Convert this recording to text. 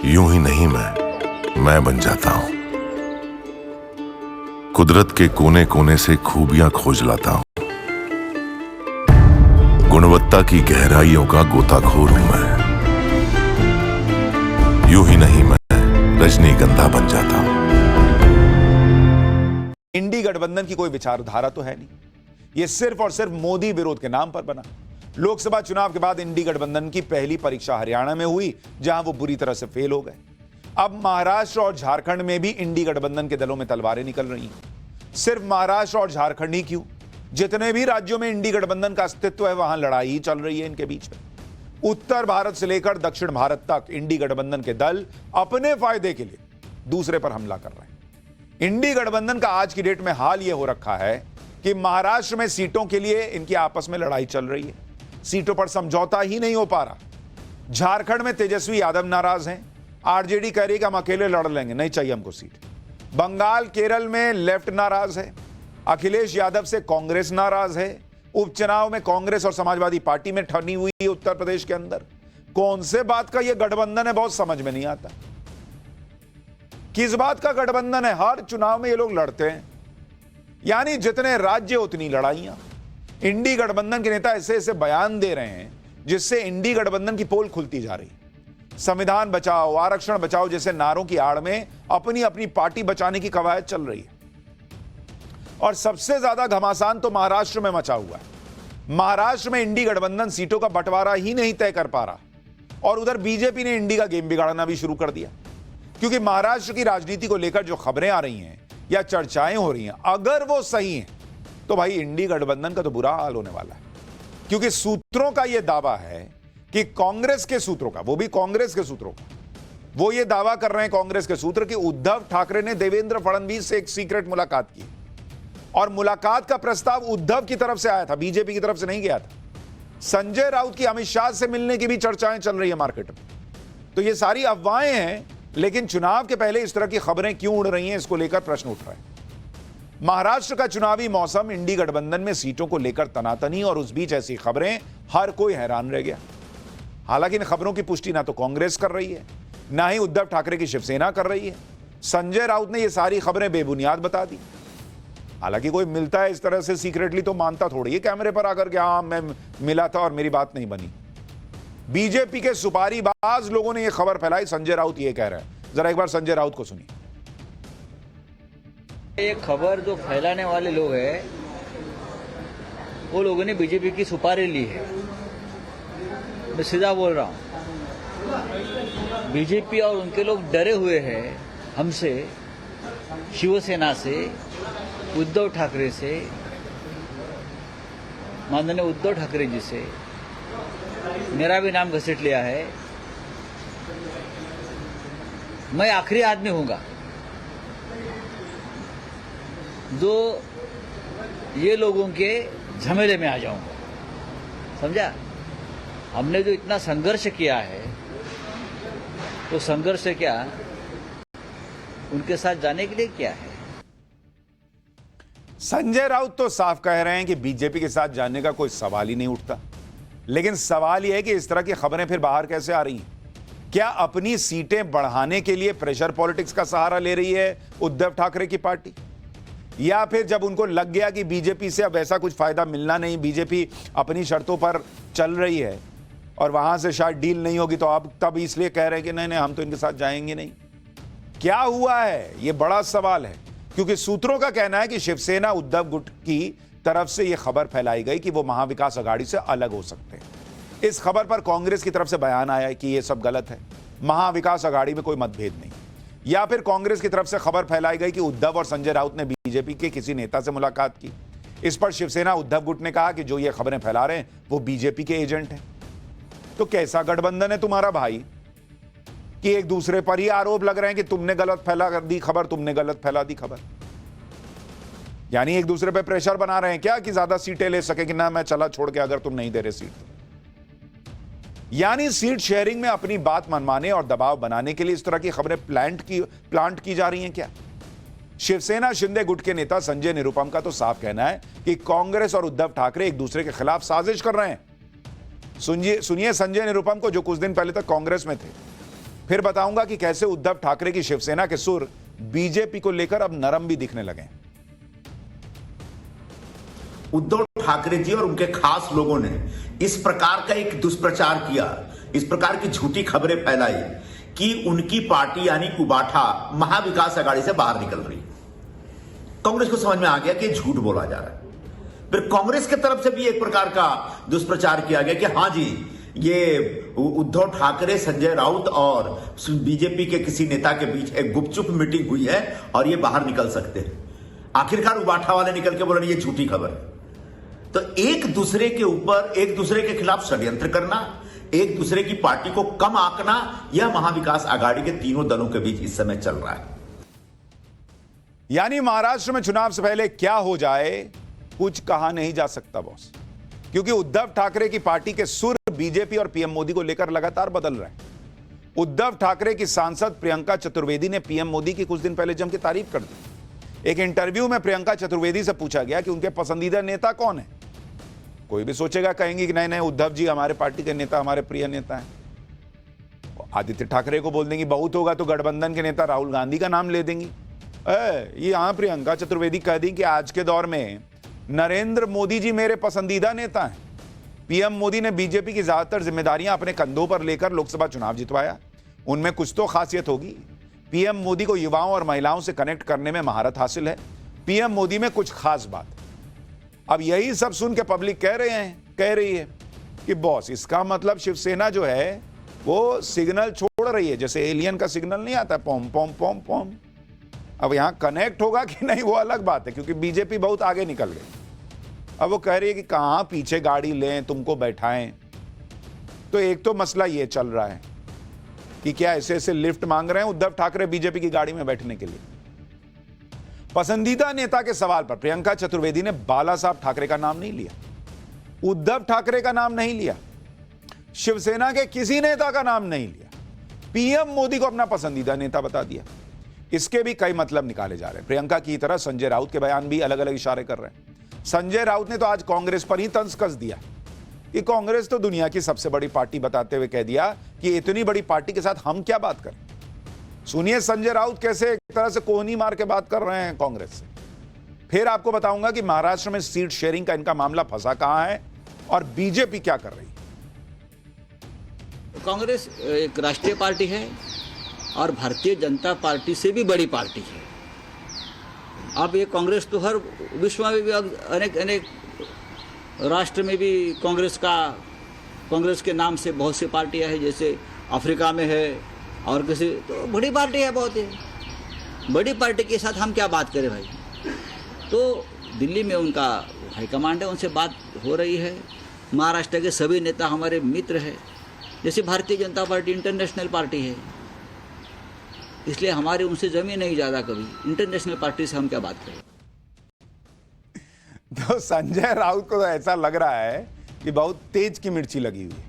यूं ही नहीं मैं बन जाता हूं। कुदरत के कोने कोने से खूबियां खोज लाता हूं। गुणवत्ता की गहराइयों का गोताखोर हूं मैं। यूं ही नहीं मैं रजनीगंधा बन जाता हूं। इंडी गठबंधन की कोई विचारधारा तो है नहीं, यह सिर्फ और सिर्फ मोदी विरोध के नाम पर बना। लोकसभा चुनाव के बाद इंडी गठबंधन की पहली परीक्षा हरियाणा में हुई, जहां वो बुरी तरह से फेल हो गए। अब महाराष्ट्र और झारखंड में भी इंडी गठबंधन के दलों में तलवारें निकल रही हैं। सिर्फ महाराष्ट्र और झारखंड ही क्यों, जितने भी राज्यों में इंडी गठबंधन का अस्तित्व है, वहां लड़ाई ही चल रही है इनके बीच में। उत्तर भारत से लेकर दक्षिण भारत तक इंडी गठबंधन के दल अपने फायदे के लिए दूसरे पर हमला कर रहे हैं। इंडी गठबंधन का आज की डेट में हाल यह हो रखा है कि महाराष्ट्र में सीटों के लिए इनकी आपस में लड़ाई चल रही है, सीटों पर समझौता ही नहीं हो पा रहा। झारखंड में तेजस्वी यादव नाराज हैं, आरजेडी कह रही कि हम अकेले लड़ लेंगे, नहीं चाहिए हमको सीट। बंगाल केरल में लेफ्ट नाराज है, अखिलेश यादव से कांग्रेस नाराज है। उपचुनाव में कांग्रेस और समाजवादी पार्टी में ठनी हुई है उत्तर प्रदेश के अंदर। कौन से बात का यह गठबंधन है, बहुत समझ में नहीं आता। किस बात का गठबंधन है? हर चुनाव में ये लोग लड़ते हैं, यानी जितने राज्य उतनी लड़ाइयां। इंडी गठबंधन के नेता ऐसे ऐसे बयान दे रहे हैं जिससे इंडी गठबंधन की पोल खुलती जा रही है। संविधान बचाओ, आरक्षण बचाओ जैसे नारों की आड़ में अपनी अपनी पार्टी बचाने की कवायद चल रही है। और सबसे ज्यादा घमासान तो महाराष्ट्र में मचा हुआ है। महाराष्ट्र में इंडी गठबंधन सीटों का बंटवारा ही नहीं तय कर पा रहा, और उधर बीजेपी ने इंडी का गेम बिगाड़ना भी शुरू कर दिया। क्योंकि महाराष्ट्र की राजनीति को लेकर जो खबरें आ रही हैं या चर्चाएं हो रही हैं, अगर वो सही हैं तो भाई इंडी गठबंधन का तो बुरा हाल होने वाला है। क्योंकि सूत्रों का यह दावा है कि कांग्रेस के सूत्रों का, वो भी कांग्रेस के सूत्रों का, वो ये दावा कर रहे हैं कांग्रेस के सूत्र कि उद्धव ठाकरे ने देवेंद्र फडणवीस से एक सीक्रेट मुलाकात की, और मुलाकात का प्रस्ताव उद्धव की तरफ से आया था, बीजेपी की तरफ से नहीं गया था। संजय राउत की अमित शाह से मिलने की भी चर्चाएं चल रही है मार्केट में। तो ये सारी अफवाहें हैं, लेकिन चुनाव के पहले इस तरह की खबरें क्यों उड़ रही हैं, इसको लेकर प्रश्न उठ रहा है। महाराष्ट्र का चुनावी मौसम इंडी गठबंधन में सीटों को लेकर तनातनी, और उस बीच ऐसी खबरें, हर कोई हैरान रह गया। हालांकि इन खबरों की पुष्टि ना तो कांग्रेस कर रही है, ना ही उद्धव ठाकरे की शिवसेना कर रही है। संजय राउत ने ये सारी खबरें बेबुनियाद बता दी। हालांकि कोई मिलता है इस तरह से सीक्रेटली तो मानता थोड़ी है कैमरे पर आकर के हाँ मैं मिला था और मेरी बात नहीं बनी। बीजेपी के सुपारीबाज लोगों ने यह खबर फैलाई, संजय राउत ये कह रहे हैं। जरा एक बार संजय राउत को सुनिए। ये खबर जो फैलाने वाले लोग हैं, वो लोगों ने बीजेपी की सुपारी ली है। मैं सीधा बोल रहा हूं, बीजेपी और उनके लोग डरे हुए हैं हमसे, शिवसेना से, उद्धव ठाकरे से, माननीय उद्धव ठाकरे जी से। मेरा भी नाम घसीट लिया है। मैं आखिरी आदमी हूँगा जो ये लोगों के झमेले में आ जाऊंगा, समझा? हमने जो इतना संघर्ष किया है, तो संघर्ष क्या उनके साथ जाने के लिए क्या है? संजय राउत तो साफ कह रहे हैं कि बीजेपी के साथ जाने का कोई सवाल ही नहीं उठता। लेकिन सवाल यह है कि इस तरह की खबरें फिर बाहर कैसे आ रही हैं? क्या अपनी सीटें बढ़ाने के लिए प्रेशर पॉलिटिक्स का सहारा ले रही है उद्धव ठाकरे की पार्टी, या फिर जब उनको लग गया कि बीजेपी से अब ऐसा कुछ फायदा मिलना नहीं, बीजेपी अपनी शर्तों पर चल रही है और वहां से शायद डील नहीं होगी, तो अब तब इसलिए कह रहे हैं कि नहीं नहीं हम तो इनके साथ जाएंगे नहीं? क्या हुआ है, यह बड़ा सवाल है। क्योंकि सूत्रों का कहना है कि शिवसेना उद्धव गुट की तरफ से यह खबर फैलाई गई कि वो महाविकास अघाड़ी से अलग हो सकते हैं। इस खबर पर कांग्रेस की तरफ से बयान आया है कि यह सब गलत है, महाविकास अघाड़ी में कोई मतभेद नहीं। या फिर कांग्रेस की तरफ से खबर फैलाई गई कि उद्धव और संजय राउत ने बीजेपी के किसी नेता से मुलाकात की। इस पर शिवसेना उद्धव गुट ने कहा कि जो ये खबरें फैला रहे हैं वो बीजेपी के एजेंट हैं। तो कैसा गठबंधन है तुम्हारा भाई कि एक दूसरे पर ही आरोप लग रहे हैं कि तुमने गलत फैला दी खबर, तुमने गलत फैला दी खबर। यानी एक दूसरे पे प्रेशर बना रहे हैं क्या कि ज्यादा सीटें ले सके, कि ना मैं चला छोड़ के अगर तुम नहीं दे रहे सीट। यानी सीट शेयरिंग में अपनी बात मनवाने और दबाव बनाने के लिए इस तरह की खबरें प्लांट की जा रही हैं क्या? शिवसेना शिंदे गुट के नेता संजय निरुपम का तो साफ कहना है कि कांग्रेस और उद्धव ठाकरे एक दूसरे के खिलाफ साजिश कर रहे हैं। सुनिए संजय निरुपम को, जो कुछ दिन पहले तक कांग्रेस में थे। फिर बताऊंगा कि कैसे उद्धव ठाकरे की शिवसेना के सुर बीजेपी को लेकर अब नरम भी दिखने लगे। उद्धव ठाकरे जी और उनके खास लोगों ने इस प्रकार का एक दुष्प्रचार किया, इस प्रकार की झूठी खबरें फैलाई कि उनकी पार्टी यानी उबाठा महाविकास अघाड़ी से बाहर निकल रही। कांग्रेस को समझ में आ गया कि झूठ बोला जा रहा है। फिर कांग्रेस की तरफ से भी एक प्रकार का दुष्प्रचार किया गया कि हां जी, ये उद्धव ठाकरे, संजय राउत और बीजेपी के किसी नेता के बीच एक गुपचुप मीटिंग हुई है और ये बाहर निकल सकते हैं। आखिरकार उबाठा वाले निकल के बोले ये झूठी खबर है। तो एक दूसरे के ऊपर, एक दूसरे के खिलाफ षड्यंत्र करना, एक दूसरे की पार्टी को कम आंकना, यह महाविकास आघाड़ी के तीनों दलों के बीच इस समय चल रहा है। यानी महाराष्ट्र में चुनाव से पहले क्या हो जाए कुछ कहा नहीं जा सकता बॉस, क्योंकि उद्धव ठाकरे की पार्टी के सुर बीजेपी और पीएम मोदी को लेकर लगातार बदल रहे हैं। उद्धव ठाकरे की सांसद प्रियंका चतुर्वेदी ने पीएम मोदी की कुछ दिन पहले जम की तारीफ कर दी। एक इंटरव्यू में प्रियंका चतुर्वेदी से पूछा गया कि उनके पसंदीदा नेता कौन है। कोई भी सोचेगा, कहेंगे कि नहीं नहीं, उद्धव जी हमारे पार्टी के नेता, हमारे प्रिय नेता हैं। आदित्य ठाकरे को बोल देंगी बहुत होगा तो गठबंधन के नेता राहुल गांधी का नाम ले देंगी। ये यहां प्रियंका चतुर्वेदी कह दी कि आज के दौर में नरेंद्र मोदी जी मेरे पसंदीदा नेता हैं। पीएम मोदी ने बीजेपी की ज्यादातर जिम्मेदारियां अपने कंधों पर लेकर लोकसभा चुनाव जितवाया, उनमें कुछ तो खासियत होगी। पीएम मोदी को युवाओं और महिलाओं से कनेक्ट करने में महारत हासिल है। पीएम मोदी में कुछ खास बात। अब यही सब सुन के पब्लिक कह रही है कि बॉस, इसका मतलब शिवसेना जो है वो सिग्नल छोड़ रही है, जैसे एलियन का सिग्नल नहीं आता पोम पोम पोम पोम। अब यहां कनेक्ट होगा कि नहीं वो अलग बात है, क्योंकि बीजेपी बहुत आगे निकल गई। अब वो कह रही है कि कहां पीछे गाड़ी लें, तुमको बैठाएं। तो एक तो मसला ये चल रहा है कि क्या ऐसे लिफ्ट मांग रहे हैं उद्धव ठाकरे बीजेपी की गाड़ी में बैठने के लिए। पसंदीदा नेता के सवाल पर प्रियंका चतुर्वेदी ने बाला साहब ठाकरे का नाम नहीं लिया, उद्धव ठाकरे का नाम नहीं लिया, शिवसेना के किसी नेता का नाम नहीं लिया, पीएम मोदी को अपना पसंदीदा नेता बता दिया। इसके भी कई मतलब निकाले जा रहे हैं। प्रियंका की तरह संजय राउत के बयान भी अलग अलग इशारे कर रहे हैं। संजय राउत ने तो आज कांग्रेस पर ही तंज कस दिया कि कांग्रेस तो दुनिया की सबसे बड़ी पार्टी बताते हुए कह दिया कि इतनी बड़ी पार्टी के साथ हम क्या बात करें। सुनिए संजय राउत कैसे एक तरह से कोहनी मार के बात कर रहे हैं कांग्रेस से। फिर आपको बताऊंगा कि महाराष्ट्र में सीट शेयरिंग का इनका मामला फंसा कहां है और बीजेपी क्या कर रही है। कांग्रेस एक राष्ट्रीय पार्टी है और भारतीय जनता पार्टी से भी बड़ी पार्टी है। अब ये कांग्रेस तो हर विश्व में भी अनेक राष्ट्र में भी कांग्रेस के नाम से बहुत सी पार्टियां हैं, जैसे अफ्रीका में है और किसी, तो बड़ी पार्टी है, बहुत है बड़ी पार्टी के साथ हम क्या बात करें भाई। तो दिल्ली में उनका हाईकमांड है, उनसे बात हो रही है। महाराष्ट्र के सभी नेता हमारे मित्र हैं, जैसे Bharatiya Janata party international party है, इसलिए हमारी उनसे जमी नहीं ज़्यादा कभी। इंटरनेशनल पार्टी से हम क्या बात करें। तो संजय राउत को तो ऐसा लग रहा है कि बहुत तेज की मिर्ची लगी हुई है।